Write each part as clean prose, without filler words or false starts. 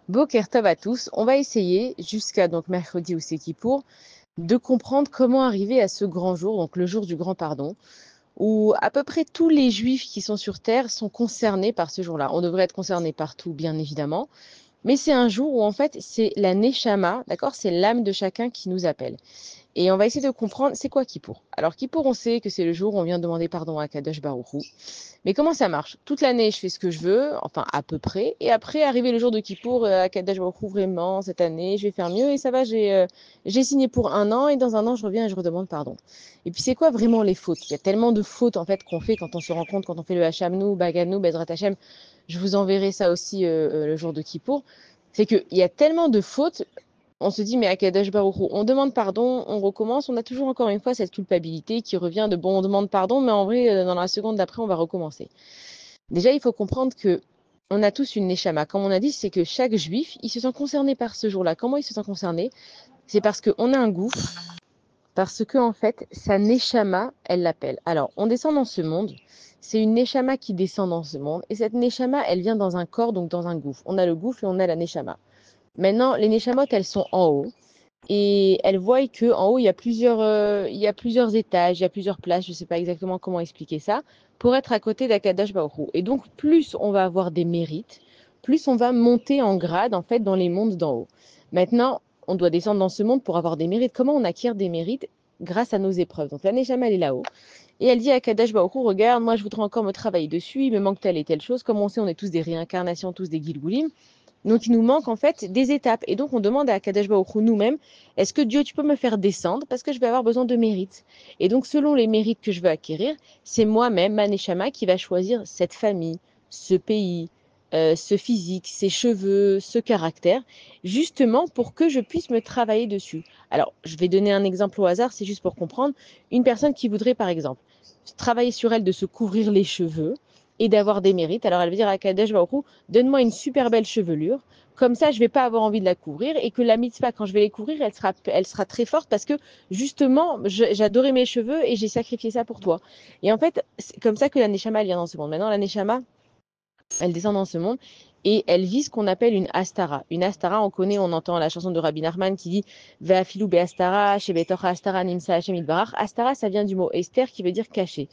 Boker Tov à tous. On va essayer, jusqu'à donc mercredi ou c'est Kippour, de comprendre comment arriver à ce grand jour, donc le jour du grand pardon, où à peu près tous les juifs qui sont sur terre sont concernés par ce jour-là. On devrait être concernés partout, bien évidemment, mais c'est un jour où en fait c'est la Neshama, d'accord? C'est l'âme de chacun qui nous appelle. Et on va essayer de comprendre c'est quoi Kippour. Alors Kippour, on sait que c'est le jour où on vient demander pardon à Kadosh Baruch Hu. Mais comment ça marche? Toute l'année, je fais ce que je veux, enfin à peu près. Et après, arrivé le jour de Kippour, à Kadosh Baruch Hu, vraiment, cette année, je vais faire mieux et ça va, j'ai signé pour un an et dans un an, je reviens et je redemande pardon. Et puis c'est quoi vraiment les fautes? Il y a tellement de fautes en fait qu'on fait quand on se rend compte, quand on fait le Hachamnou, Baganou, Bezrat Hashem. Je vous enverrai ça aussi le jour de Kippour. C'est qu'il y a tellement de fautes, on se dit, mais à Kadosh Baruch Hu, on demande pardon, on recommence, on a toujours encore une fois cette culpabilité qui revient de bon, on demande pardon, mais en vrai, dans la seconde d'après, on va recommencer. Déjà, il faut comprendre que on a tous une neshama. Comme on a dit, c'est que chaque juif, il se sent concerné par ce jour-là. Comment il se sent concerné? C'est parce qu'on a un gouffre, parce que en fait, sa neshama, elle l'appelle. Alors, on descend dans ce monde, c'est une neshama qui descend dans ce monde, et cette neshama, elle vient dans un corps, donc dans un gouffre. On a le gouffre et on a la neshama. Maintenant, les neshamot, elles sont en haut. Et elle voit que en haut, il y a plusieurs étages, il y a plusieurs places, je ne sais pas exactement comment expliquer ça, pour être à côté d'Akadash Baruch Hu. Et donc, plus on va avoir des mérites, plus on va monter en grade, en fait, dans les mondes d'en haut. Maintenant, on doit descendre dans ce monde pour avoir des mérites. Comment on acquiert des mérites? Grâce à nos épreuves. Donc, la Neshama, elle est là-haut. Et elle dit à Kadash Baruch Hu, regarde, moi, je voudrais encore me travailler dessus, il me manque telle et telle chose. Comme on sait, on est tous des réincarnations, tous des Gilgulim. Donc, il nous manque en fait des étapes. Et donc, on demande à Kadesh Baruch Hu nous-mêmes, est-ce que Dieu, tu peux me faire descendre parce que je vais avoir besoin de mérites. Et donc, selon les mérites que je veux acquérir, c'est moi-même, Maneshama, qui va choisir cette famille, ce pays, ce physique, ces cheveux, ce caractère, justement pour que je puisse me travailler dessus. Alors, je vais donner un exemple au hasard, c'est juste pour comprendre. Une personne qui voudrait, par exemple, travailler sur elle de se couvrir les cheveux et d'avoir des mérites. Alors, elle va dire à Kadesh Baruch Hu, donne-moi une super belle chevelure. Comme ça, je ne vais pas avoir envie de la couvrir et que la mitzvah, quand je vais les couvrir, elle sera très forte parce que justement, j'adorais mes cheveux et j'ai sacrifié ça pour toi. Et en fait, c'est comme ça que la Neshama, elle vient dans ce monde. Maintenant, la Neshama, elle descend dans ce monde et elle vit ce qu'on appelle une Astara. Une Astara, on connaît, on entend la chanson de Rabbi Nachman qui dit Ve'afilu be'astara, shebetocha astara nimsa Hashem itbarach. Astara, ça vient du mot Esther qui veut dire caché.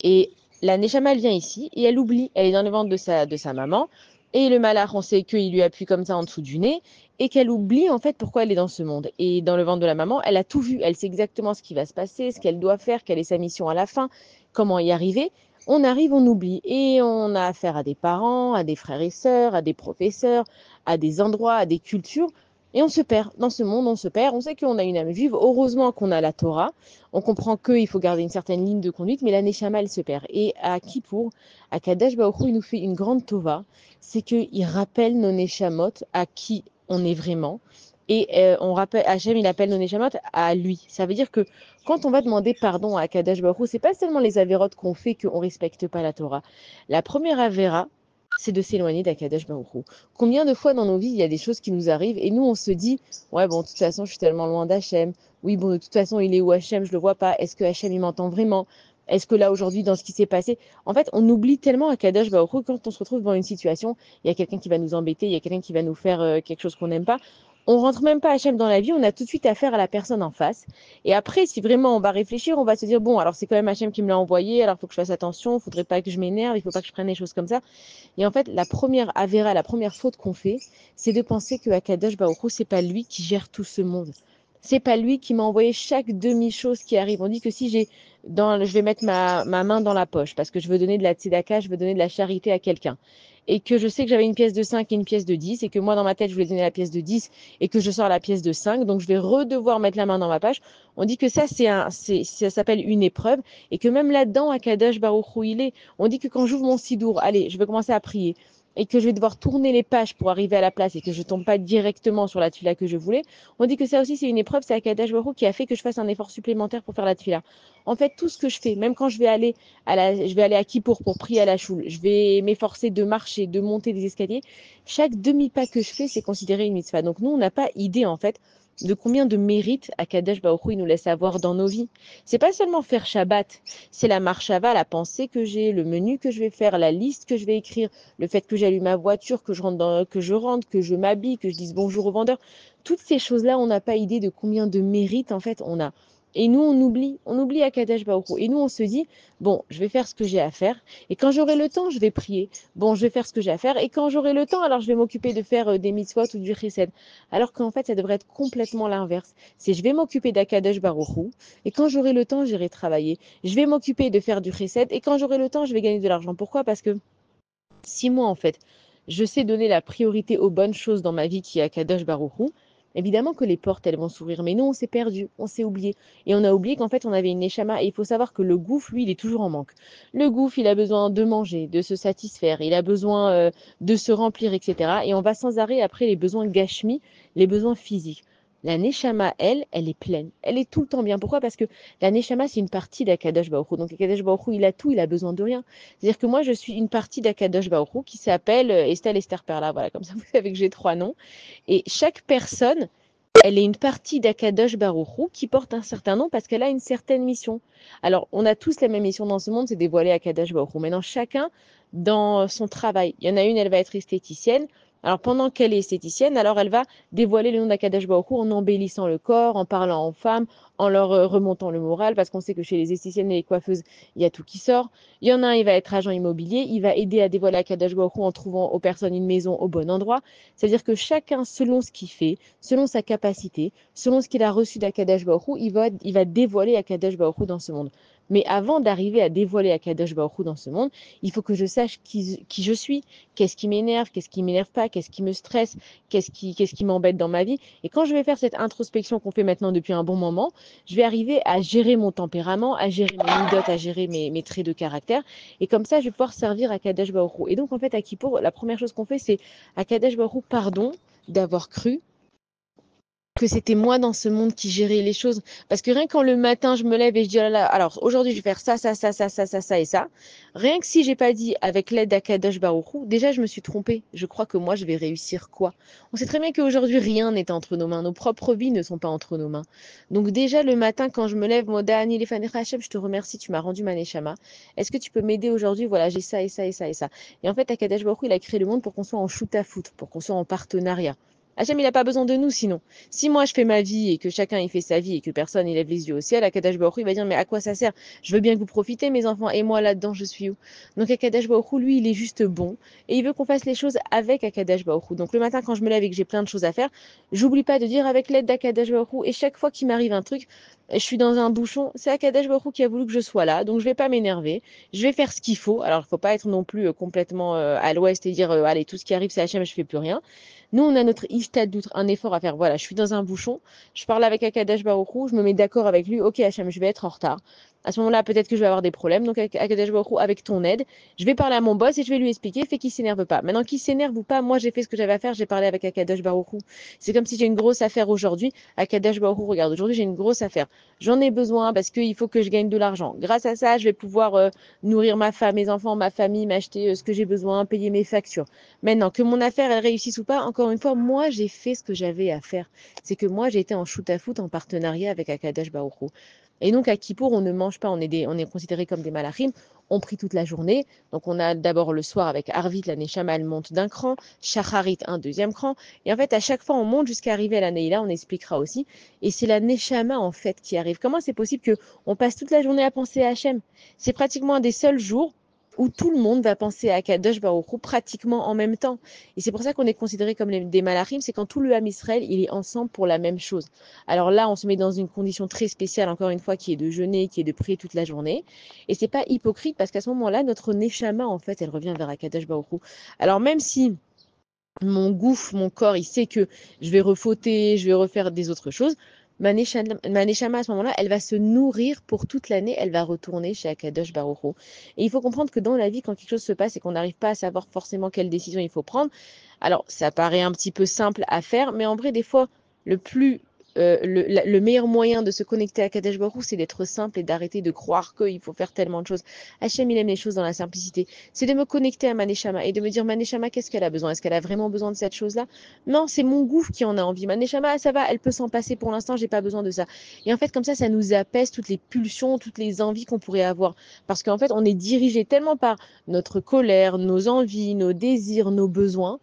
Et la Neshama, elle vient ici et elle oublie, elle est dans le ventre de sa maman. Et le malach, on sait qu'il lui appuie comme ça en dessous du nez et qu'elle oublie en fait pourquoi elle est dans ce monde. Et dans le ventre de la maman, elle a tout vu, elle sait exactement ce qui va se passer, ce qu'elle doit faire, quelle est sa mission à la fin, comment y arriver. On arrive, on oublie et on a affaire à des parents, à des frères et sœurs, à des professeurs, à des endroits, à des cultures. Et on se perd. Dans ce monde, on se perd. On sait qu'on a une âme juive. Heureusement qu'on a la Torah. On comprend qu'il faut garder une certaine ligne de conduite, mais la Neshama, elle se perd. Et à Kippour, à Kadesh Baruch Hu, il nous fait une grande tova, c'est qu'il rappelle nos Neshamot à qui on est vraiment. Et on rappelle, Hachem, il appelle nos Neshamot à lui. Ça veut dire que quand on va demander pardon à Kadesh Baruch Hu, c'est pas seulement les avérotes qu'on fait qu'on respecte pas la Torah. La première avéra, c'est de s'éloigner d'Akadosh Baruch Hu. Combien de fois dans nos vies, il y a des choses qui nous arrivent et nous, on se dit, ouais, bon, de toute façon, je suis tellement loin d'Hachem. Oui, bon, de toute façon, il est où Hachem? Je le vois pas. Est-ce que Hachem, il m'entend vraiment? Est-ce que là, aujourd'hui, dans ce qui s'est passé, en fait, on oublie tellement Akadosh Baruch Hu quand on se retrouve dans une situation, il y a quelqu'un qui va nous embêter, il y a quelqu'un qui va nous faire quelque chose qu'on n'aime pas. On rentre même pas Hachem dans la vie, on a tout de suite affaire à la personne en face. Et après, si vraiment on va réfléchir, on va se dire, bon, alors c'est quand même Hachem qui me l'a envoyé, alors il faut que je fasse attention, il faudrait pas que je m'énerve, il faut pas que je prenne des choses comme ça. Et en fait, la première avéra, la première faute qu'on fait, c'est de penser que Akadosh Baruch Hu, c'est pas lui qui gère tout ce monde. C'est pas lui qui m'a envoyé chaque demi-chose qui arrive. On dit que si je vais mettre ma main dans la poche parce que je veux donner de la tzedaka, je veux donner de la charité à quelqu'un. Et que je sais que j'avais une pièce de 5 et une pièce de 10 et que moi, dans ma tête, je voulais donner la pièce de 10 et que je sors la pièce de 5. Donc, je vais redevoir mettre la main dans ma poche. On dit que ça, ça s'appelle une épreuve et que même là-dedans, Akadosh Baruch Hu, il est. On dit que quand j'ouvre mon sidour, allez, je vais commencer à prier et que je vais devoir tourner les pages pour arriver à la place et que je tombe pas directement sur la tuila que je voulais, on dit que ça aussi c'est une épreuve, c'est Akadosh Baruch Hu qui a fait que je fasse un effort supplémentaire pour faire la tuila. En fait, tout ce que je fais, même quand je vais aller à Kippour pour prier à la choule, je vais m'efforcer de marcher, de monter des escaliers, chaque demi-pas que je fais, c'est considéré une mitzvah. Donc nous, on n'a pas idée en fait de combien de mérites Akadosh Baruch Hu, il nous laisse avoir dans nos vies. C'est pas seulement faire Shabbat, c'est la marshava, la pensée que j'ai, le menu que je vais faire, la liste que je vais écrire, le fait que j'allume ma voiture, que que je m'habille, que je dise bonjour au vendeur. Toutes ces choses-là, on n'a pas idée de combien de mérites en fait on a. Et nous, on oublie Akadosh Baruch Hu. Et nous, on se dit, bon, je vais faire ce que j'ai à faire. Et quand j'aurai le temps, je vais prier. Bon, je vais faire ce que j'ai à faire. Et quand j'aurai le temps, alors je vais m'occuper de faire des mitzvot ou du chesed. Alors qu'en fait, ça devrait être complètement l'inverse. C'est je vais m'occuper d'Akadosh Baruch Hu. Et quand j'aurai le temps, j'irai travailler. Je vais m'occuper de faire du chesed. Et quand j'aurai le temps, je vais gagner de l'argent. Pourquoi? Parce que si moi, en fait, je sais donner la priorité aux bonnes choses dans ma vie qui est Akadosh Baruch Hu, évidemment que les portes, elles vont s'ouvrir. Mais nous, on s'est perdu, on s'est oublié. Et on a oublié qu'en fait, on avait une neshama. Et il faut savoir que le gouffre, lui, il est toujours en manque. Le gouffre, il a besoin de manger, de se satisfaire. Il a besoin de se remplir, etc. Et on va sans arrêt après les besoins gashmi, les besoins physiques. La neshama, elle, elle est pleine. Elle est tout le temps bien. Pourquoi? Parce que la neshama, c'est une partie d'Akadosh Baruch Hu. Donc, Akadosh Baruch Hu, il a tout, il a besoin de rien. C'est-à-dire que moi, je suis une partie d'Akadosh Baruch Hu qui s'appelle Estelle Esther Perla. Voilà, comme ça, vous savez que j'ai 3 noms. Et chaque personne, elle est une partie d'Akadosh Baruch Hu qui porte un certain nom parce qu'elle a une certaine mission. Alors, on a tous la même mission dans ce monde, c'est dévoiler Akadosh Baruch Hu. Maintenant, chacun dans son travail. Il y en a une, elle va être esthéticienne. Alors, pendant qu'elle est esthéticienne, alors elle va dévoiler le nom d'Akadosh Baruch Hu en embellissant le corps, en parlant aux femmes, en leur remontant le moral, parce qu'on sait que chez les esthéticiennes et les coiffeuses, il y a tout qui sort. Il y en a un, il va être agent immobilier, il va aider à dévoiler Akadosh Baruch Hu en trouvant aux personnes une maison au bon endroit. C'est-à-dire que chacun, selon ce qu'il fait, selon sa capacité, selon ce qu'il a reçu d'Akadosh Baruch Hu, il va dévoiler Akadosh Baruch Hu dans ce monde. Mais avant d'arriver à dévoiler Akadosh Baruch Hu dans ce monde, il faut que je sache qui je suis, qu'est-ce qui m'énerve, qu'est-ce qui m'énerve pas, qu'est-ce qui me stresse, qu'est-ce qui m'embête dans ma vie. Et quand je vais faire cette introspection qu'on fait maintenant depuis un bon moment, je vais arriver à gérer mon tempérament, à gérer mes midotes, à gérer mes traits de caractère. Et comme ça, je vais pouvoir servir Akadosh Baruch Hu. Et donc, en fait, à Kippour, la première chose qu'on fait, c'est Akadosh Baruch Hu, pardon d'avoir cru que c'était moi dans ce monde qui gérais les choses. Parce que rien quand le matin, je me lève et je dis, oh là là, alors aujourd'hui, je vais faire ça et ça. Rien que si j'ai pas dit avec l'aide d'Akadosh Baruch Hu, déjà, je me suis trompée. Je crois que moi, je vais réussir quoi? On sait très bien qu'aujourd'hui, rien n'est entre nos mains. Nos propres vies ne sont pas entre nos mains. Donc déjà, le matin, quand je me lève, Moda, Ani, Lefanecha Hashem, je te remercie, tu m'as rendu ma neshama. Est-ce que tu peux m'aider aujourd'hui? Voilà, j'ai ça et ça et ça et ça. Et en fait, Akadosh Baruch Hu, il a créé le monde pour qu'on soit en shoot à foot, pour qu'on soit en partenariat. Hachem, il n'a pas besoin de nous sinon. Si moi je fais ma vie et que chacun il fait sa vie et que personne il lève les yeux au ciel, Akadosh Baruch Hu, il va dire mais à quoi ça sert? Je veux bien que vous profitez mes enfants et moi là-dedans je suis où? Donc Akadosh Baruch Hu, lui il est juste bon et il veut qu'on fasse les choses avec Akadosh Baruch Hu. Donc le matin quand je me lève et que j'ai plein de choses à faire, j'oublie pas de dire avec l'aide d'Akadosh Baruch Hu et chaque fois qu'il m'arrive un truc, je suis dans un bouchon, c'est Akadosh Baruch Hu qui a voulu que je sois là, donc je vais pas m'énerver, je vais faire ce qu'il faut. Alors il faut pas être non plus complètement à l'ouest et dire allez tout ce qui arrive c'est Hachem, je fais plus rien. Nous, on a notre ishtadlut, un effort à faire. Voilà, je suis dans un bouchon, je parle avec Akadosh Baruch Hu, je me mets d'accord avec lui. Ok, Hachem, je vais être en retard. À ce moment-là, peut-être que je vais avoir des problèmes. Donc, Akadosh Baruch Hu, avec ton aide, je vais parler à mon boss et je vais lui expliquer, fait qu'il s'énerve pas. Maintenant, qu'il s'énerve ou pas, moi, j'ai fait ce que j'avais à faire, j'ai parlé avec Akadosh Baruch Hu. C'est comme si j'ai une grosse affaire aujourd'hui. Akadosh Baruch Hu, regarde, aujourd'hui, j'ai une grosse affaire. J'en ai besoin parce qu'il faut que je gagne de l'argent. Grâce à ça, je vais pouvoir nourrir ma femme, mes enfants, ma famille, m'acheter ce que j'ai besoin, payer mes factures. Maintenant, que mon affaire, elle réussisse ou pas, encore une fois, moi, j'ai fait ce que j'avais à faire. C'est que moi, j'ai été en shoot à foot en partenariat avec Akadosh Baruch Hu. Et donc, à Kippour, on ne mange pas, on est considéré comme des malachim. On prie toute la journée. Donc, on a d'abord le soir avec Arvit, la Neshama, elle monte d'un cran. Shacharit, un deuxième cran. Et en fait, à chaque fois, on monte jusqu'à arriver à la Neila, on expliquera aussi. Et c'est la Neshama, en fait, qui arrive. Comment c'est possible qu'on passe toute la journée à penser à Hachem? C'est pratiquement un des seuls jours où tout le monde va penser à Kadosh Baruch Hu pratiquement en même temps. Et c'est pour ça qu'on est considéré comme des malachim, c'est quand tout le Ham Israël, il est ensemble pour la même chose. Alors là, on se met dans une condition très spéciale, encore une fois, qui est de jeûner, qui est de prier toute la journée. Et c'est pas hypocrite parce qu'à ce moment-là, notre neshama, en fait, elle revient vers Kadosh Baruch Hu. Alors même si mon gouffre, mon corps, il sait que je vais refauter, je vais refaire des autres choses. Ma neshama, à ce moment-là, elle va se nourrir pour toute l'année, elle va retourner chez Akadosh Baruch Hu. Et il faut comprendre que dans la vie, quand quelque chose se passe et qu'on n'arrive pas à savoir forcément quelle décision il faut prendre, alors ça paraît un petit peu simple à faire, mais en vrai, des fois, le plus le meilleur moyen de se connecter à Kadesh Baruch Hu, c'est d'être simple et d'arrêter de croire qu'il faut faire tellement de choses. Hachem, il aime les choses dans la simplicité. C'est de me connecter à Maneshama et de me dire, Maneshama, qu'est-ce qu'elle a besoin? Est-ce qu'elle a vraiment besoin de cette chose-là? Non, c'est mon gouffre qui en a envie. Maneshama, ça va, elle peut s'en passer pour l'instant, j'ai pas besoin de ça. Et en fait, comme ça nous apaise toutes les pulsions, toutes les envies qu'on pourrait avoir. Parce qu'en fait, on est dirigé tellement par notre colère, nos envies, nos désirs, nos besoins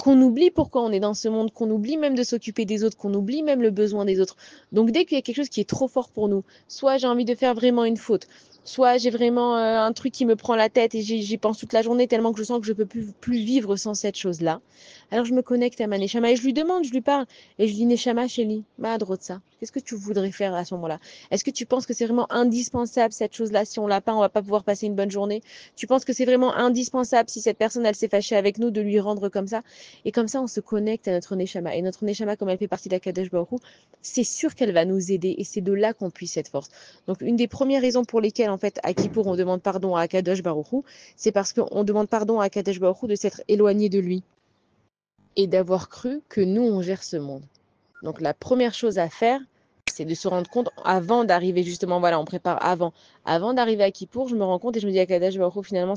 qu'on oublie pourquoi on est dans ce monde, qu'on oublie même de s'occuper des autres, qu'on oublie même le besoin des autres. Donc dès qu'il y a quelque chose qui est trop fort pour nous, soit j'ai envie de faire vraiment une faute, soit j'ai vraiment un truc qui me prend la tête et j'y pense toute la journée tellement que je sens que je peux plus vivre sans cette chose-là, alors je me connecte à ma Neshama et je lui demande, je lui parle et je dis Neshama Shelly, Mahadrotsa, qu'est-ce que tu voudrais faire à ce moment-là? Est-ce que tu penses que c'est vraiment indispensable cette chose-là? Si on l'a pas, on va pas pouvoir passer une bonne journée. Tu penses que c'est vraiment indispensable si cette personne elle s'est fâchée avec nous de lui rendre comme ça? Et comme ça, on se connecte à notre Neshama. Et notre Neshama, comme elle fait partie d'Akadosh Baruch Hu, c'est sûr qu'elle va nous aider. Et c'est de là qu'on puisse cette force. Donc, une des premières raisons pour lesquelles, en fait, à Kippour, on demande pardon à Akadosh Baruch Hu, c'est parce qu'on demande pardon à Akadosh Baruch Hu de s'être éloigné de lui et d'avoir cru que nous, on gère ce monde. Donc, la première chose à faire, c'est de se rendre compte avant d'arriver justement, voilà, on prépare avant. Avant d'arriver à Kippour, je me rends compte et je me dis à Kadash Baruch Hu, finalement,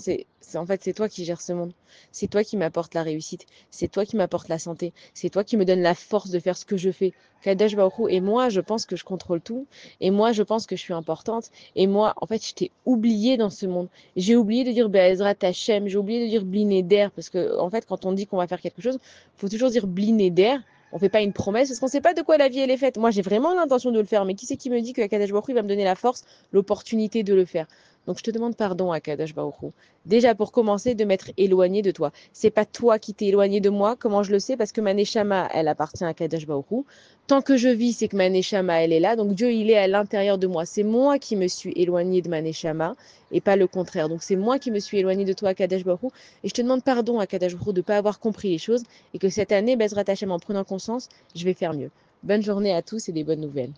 en fait, c'est toi qui gères ce monde. C'est toi qui m'apporte la réussite. C'est toi qui m'apporte la santé. C'est toi qui me donne la force de faire ce que je fais. Kadash Baruch Hu, et moi, je pense que je contrôle tout. Et moi, je pense que je suis importante. Et moi, en fait, je t'ai oublié dans ce monde. J'ai oublié de dire Be'ezrat Hashem. J'ai oublié de dire Blinéder. Parce que, en fait, quand on dit qu'on va faire quelque chose, il faut toujours dire Blinéder. On fait pas une promesse parce qu'on sait pas de quoi la vie elle est faite. Moi, j'ai vraiment l'intention de le faire, mais qui c'est qui me dit que Akadosh Baruch Hu va me donner la force, l'opportunité de le faire? Donc, je te demande pardon, Akadosh Baruch Hu. Déjà, pour commencer, de m'être éloigné de toi. C'est pas toi qui t'es éloigné de moi. Comment je le sais? Parce que ma neshama, elle appartient à Akadosh Baruch Hu. Tant que je vis, c'est que ma neshama, elle est là. Donc, Dieu, il est à l'intérieur de moi. C'est moi qui me suis éloigné de ma neshama et pas le contraire. Donc, c'est moi qui me suis éloigné de toi, Akadosh Baruch Hu. Et je te demande pardon, Akadosh Baruch Hu, de ne pas avoir compris les choses et que cette année, Bezrat Hashem, en prenant conscience, je vais faire mieux. Bonne journée à tous et des bonnes nouvelles.